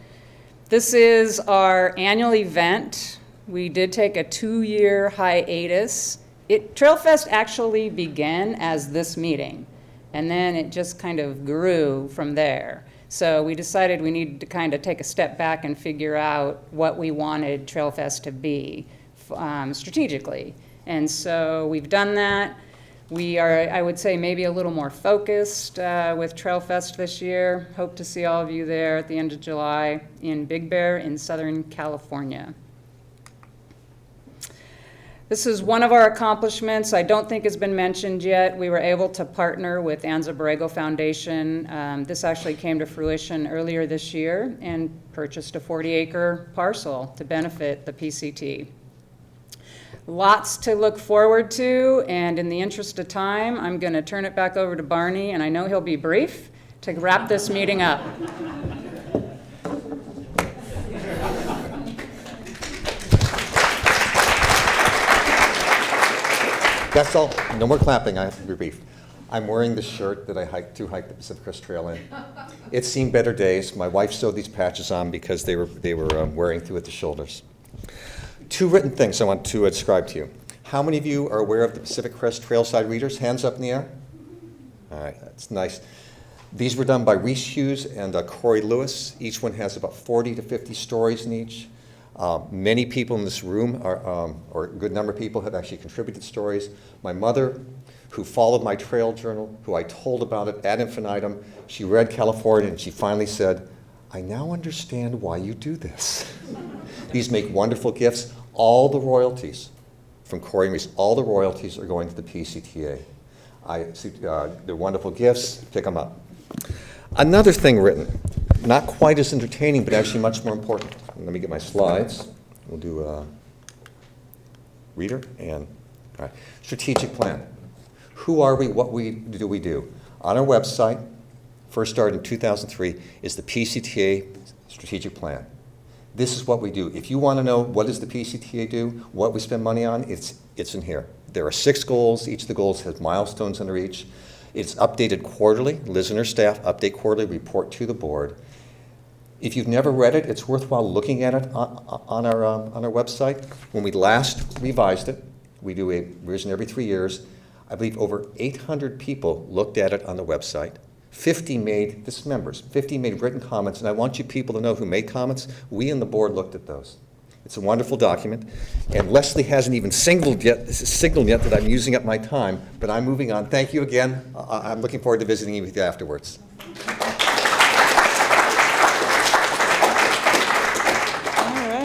This is our annual event. We did take a 2-year hiatus. Trail Fest actually began as this meeting, and then it just kind of grew from there. So we decided we needed to kind of take a step back and figure out what we wanted Trail Fest to be strategically. And so we've done that. We are, I would say, maybe a little more focused with Trail Fest this year. Hope to see all of you there at the end of July in Big Bear in Southern California. This is one of our accomplishments. I don't think has been mentioned yet. We were able to partner with Anza Borrego Foundation. This actually came to fruition earlier this year, and purchased a 40-acre parcel to benefit the PCT. Lots to look forward to, and in the interest of time, I'm going to turn it back over to Barney, and I know he'll be brief, to wrap this meeting up. That's all. No more clapping. I have to be brief. I'm wearing the shirt that I hiked the Pacific Crest Trail in. It's seen better days. My wife sewed these patches on because they were wearing through at the shoulders. 2 written things I want to describe to you. How many of you are aware of the Pacific Crest Trailside Readers? Hands up in the air. All right, that's nice. These were done by Reese Hughes and Corey Lewis. Each one has about 40 to 50 stories in each. Many people in this room, or a good number of people, have actually contributed stories. My mother, who followed my trail journal, who I told about it ad infinitum, she read California and she finally said, I now understand why you do this. These make wonderful gifts. All the royalties from Corey and Reese, all the royalties are going to the PCTA. They're wonderful gifts. Pick them up. Another thing written, not quite as entertaining, but actually much more important. Let me get my slides. We'll do a reader and all right. Strategic plan. Who are we? What do we do? On our website, first started in 2003, is the PCTA strategic plan. This is what we do. If you want to know what does the PCTA do, what we spend money on, it's in here. There are 6 goals. Each of the goals has milestones under each. It's updated quarterly. Liz and her staff update quarterly, report to the board. If you've never read it, it's worthwhile looking at it on our website. When we last revised it, we do a revision every 3 years. I believe over 800 people looked at it on the website. 50 made, this is members, 50 made written comments, and I want you people to know who made comments. We and the board looked at those. It's a wonderful document, and Leslie hasn't even signaled yet that I'm using up my time, but I'm moving on. Thank you again. I'm looking forward to visiting you with you afterwards.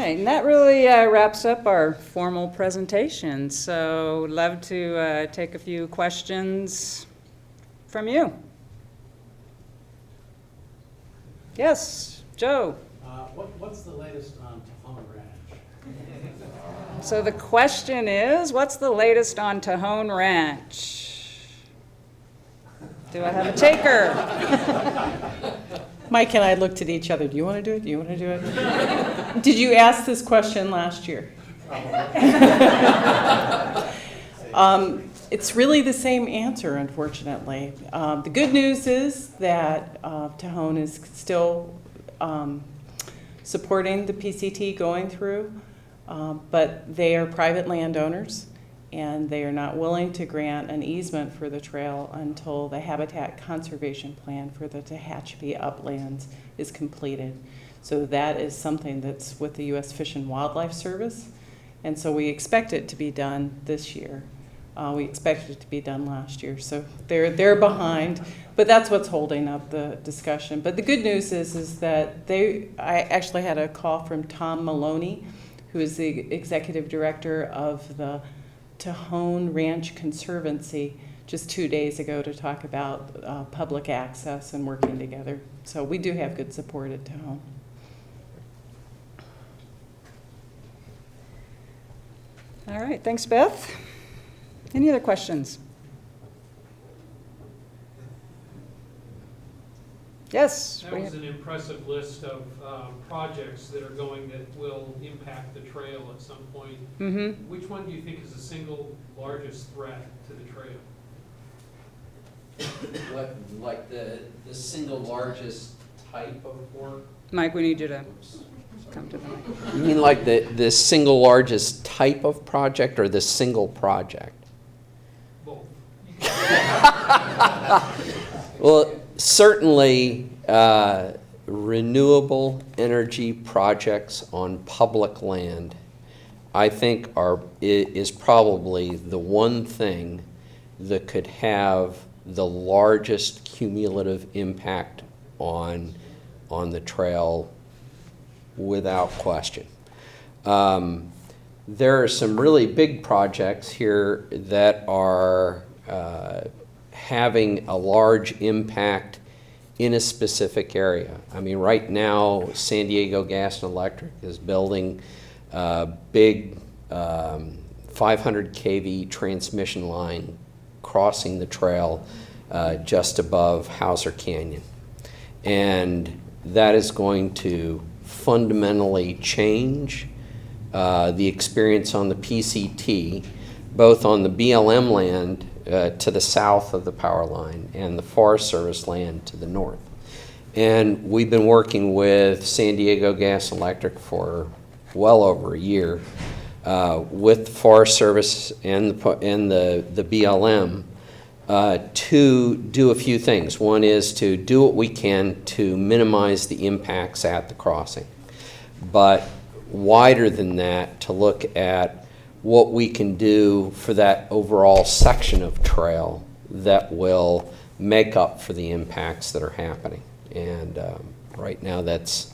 And that really wraps up our formal presentation. So love to take a few questions from you. Yes, Joe. What's the latest on Tahone Ranch? So the question is, what's the latest on Tahone Ranch? Do I have a taker? Mike and I looked at each other. Do you want to do it? Do you want to do it? Did you ask this question last year? It's really the same answer, unfortunately. The good news is that Tahone is still supporting the PCT going through, but they are private landowners, and they are not willing to grant an easement for the trail until the habitat conservation plan for the Tehachapi uplands is completed. So that is something that's with the U.S. Fish and Wildlife Service, and so we expect it to be done this year. We expected it to be done last year, so they're behind, but that's what's holding up the discussion. But the good news is that I actually had a call from Tom Maloney, who is the executive director of the Tahone Ranch Conservancy, just 2 days ago to talk about public access and working together. So we do have good support at Tahone. All right, thanks, Beth. Any other questions? Yes. That was an impressive list of projects that are going that will impact the trail at some point. Mm-hmm. Which one do you think is the single largest threat to the trail? Like the single largest type of work? Mike, we need you to come to the mic. You mean like the single largest type of project or the single project? Both. Well, certainly renewable energy projects on public land, I think is probably the one thing that could have the largest cumulative impact on the trail without question. There are some really big projects here that are having a large impact in a specific area. I mean, right now, San Diego Gas and Electric is building a big 500 kV transmission line crossing the trail just above Hauser Canyon. And that is going to fundamentally change the experience on the PCT, both on the BLM land to the south of the power line and the Forest Service land to the north. And we've been working with San Diego Gas and Electric for well over a year with the Forest Service and the BLM to do a few things. One is to do what we can to minimize the impacts at the crossing, but wider than that, to look at what we can do for that overall section of trail that will make up for the impacts that are happening. And right now that's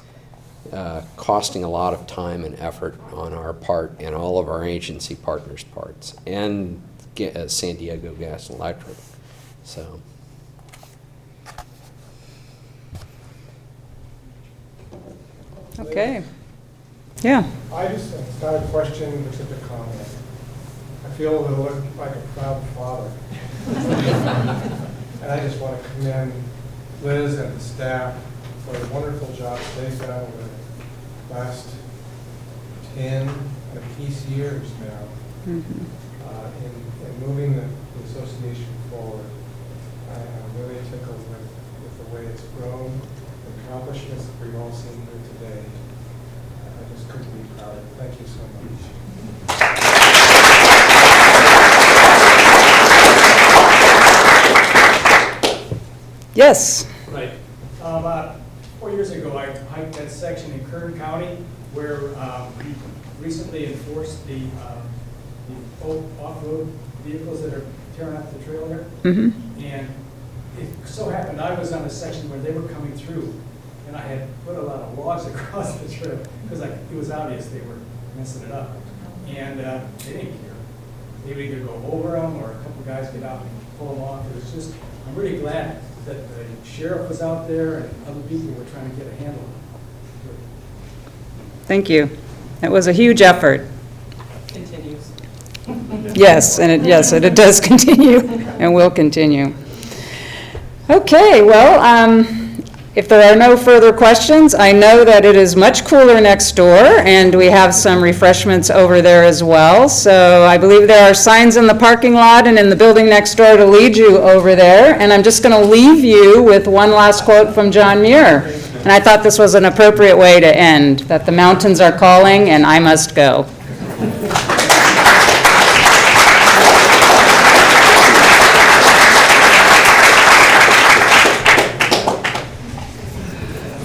costing a lot of time and effort on our part and all of our agency partners' parts, and San Diego Gas and Electric. So. Okay. Yeah. I just, it's not a question, it's just a comment. I feel a little like a proud father. And I just want to commend Liz and the staff for the wonderful job they've done over the last 10 and a piece years now in moving the association forward. I'm really tickled with the way it's grown, the accomplishments that we've all seen here today. I just couldn't be prouder. Thank you so much. Yes. Right. About 4 years ago, I hiked that section in Kern County where we recently enforced the off-road vehicles that are tearing up the trail there. Mm-hmm. And it so happened I was on a section where they were coming through, and I had put a lot of logs across the trail because it was obvious they were messing it up. And they didn't care. They would either go over them or a couple guys get out and pull them off. It was just, I'm really glad that the sheriff was out there and other people were trying to get a handle on it. Thank you. It was a huge effort. Continues. Yes, and it does continue and will continue. Okay, well, if there are no further questions, I know that it is much cooler next door, and we have some refreshments over there as well. So I believe there are signs in the parking lot and in the building next door to lead you over there. And I'm just going to leave you with one last quote from John Muir. And I thought this was an appropriate way to end, that the mountains are calling and I must go.